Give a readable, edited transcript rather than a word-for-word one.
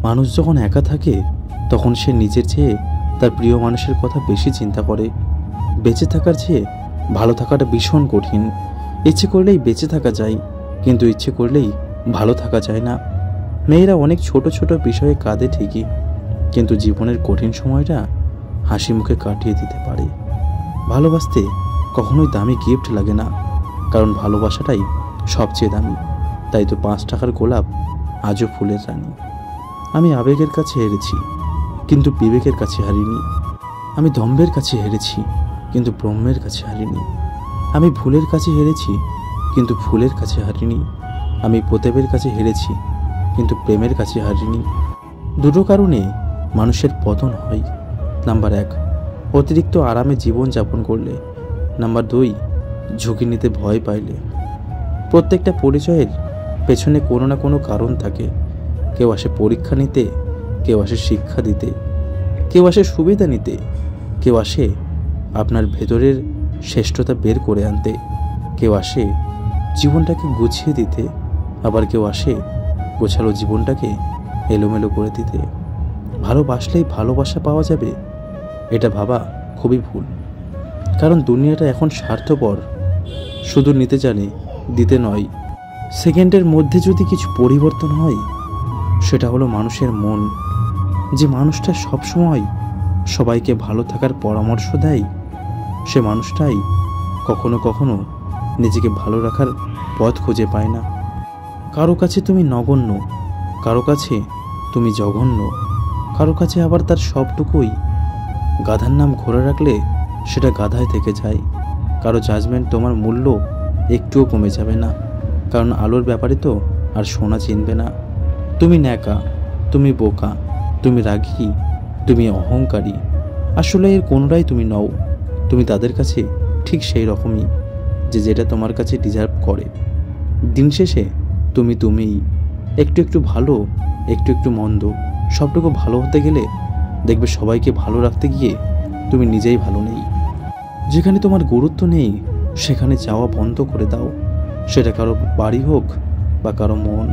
মানুষ যখন একা থাকে তখন সে নিজের চেয়ে তার প্রিয় মানুষের কথা বেশি চিন্তা করে। বেঁচে থাকার চেয়ে ভালো থাকাটা ভীষণ কঠিন। ইচ্ছে করলেই বেঁচে থাকা যায়, কিন্তু ইচ্ছে করলেই ভালো থাকা যায় না। মেয়েরা অনেক ছোট ছোট বিষয়ে কাঁদে ঠিকই, কিন্তু জীবনের কঠিন সময়টা হাসি মুখে কাটিয়ে দিতে পারে। ভালোবাসতে কখনোই দামি গিফট লাগে না, কারণ ভালোবাসাটাই সবচেয়ে দামি। তাই তো 5 টাকার গোলাপ আজও ফুলের রানী। আমি আবেগের কাছে হেরেছি, কিন্তু বিবেকের কাছে হারিনি। আমি দম্ভের কাছে হেরেছি, কিন্তু ব্রহ্মের কাছে হারিনি। আমি ভুলের কাছে হেরেছি, কিন্তু ফুলের কাছে হারিনি। আমি প্রতাপের কাছে হেরেছি, কিন্তু প্রেমের কাছে হারিনি। দুটো কারণে মানুষের পতন হয়। নাম্বার 1, অতিরিক্ত আরামে জীবন যাপন করলে। নাম্বার 2, ঝুঁকি নিতে ভয় পাইলে। প্রত্যেকটা পরিচয়ের পেছনে কোনো না কোনো কারণ থাকে। কেউ আসে পরীক্ষা নিতে, কেউ আসে শিক্ষা দিতে, কেউ আসে সুবিধা নিতে, কেউ আসে আপনার ভেতরের শ্রেষ্ঠতা বের করে আনতে, কেউ আসে জীবনটাকে গুছিয়ে দিতে, আবার কেউ আসে গোছালো জীবনটাকে এলোমেলো করে দিতে। ভালোবাসলেই ভালোবাসা পাওয়া যাবে, এটা ভাবা খুবই ভুল। কারণ দুনিয়াটা এখন স্বার্থপর, শুধু নিতে জানে, দিতে নয়। সেকেন্ডের মধ্যে যদি কিছু পরিবর্তন হয়, সেটা হলো মানুষের মন। যে মানুষটা সবসময় সবাইকে ভালো থাকার পরামর্শ দেয়, সে মানুষটাই কখনো কখনো নিজেকে ভালো রাখার পথ খুঁজে পায় না। কারো কাছে তুমি নগণ্য, কারো কাছে তুমি জঘন্য, কারো কাছে আবার তার সবটুকুই। গাধার নাম ঘোরা রাখলে সেটা গাধায় থেকে যায়। কারো জাজমেন্ট তোমার মূল্য একটুও কমে যাবে না, কারণ আলোর ব্যাপারে তো আর সোনা চিনবে না। তুমি ন্যাকা, তুমি বোকা, তুমি রাগী, তুমি অহংকারী, আসলে এর কোনোটাই তুমি নও। তুমি তাদের কাছে ঠিক সেই রকমই, যেটা তোমার কাছে ডিজার্ভ করে। দিন শেষে তুমি তুমিই। একটু একটু ভালো, একটু একটু মন্দ, সবটুকু ভালো হতে গেলে দেখবে সবাইকে ভালো রাখতে গিয়ে তুমি নিজেই ভালো নেই। যেখানে তোমার গুরুত্ব নেই সেখানে যাওয়া বন্ধ করে দাও, সেটা কারো বাড়ি হোক বা কারো মন।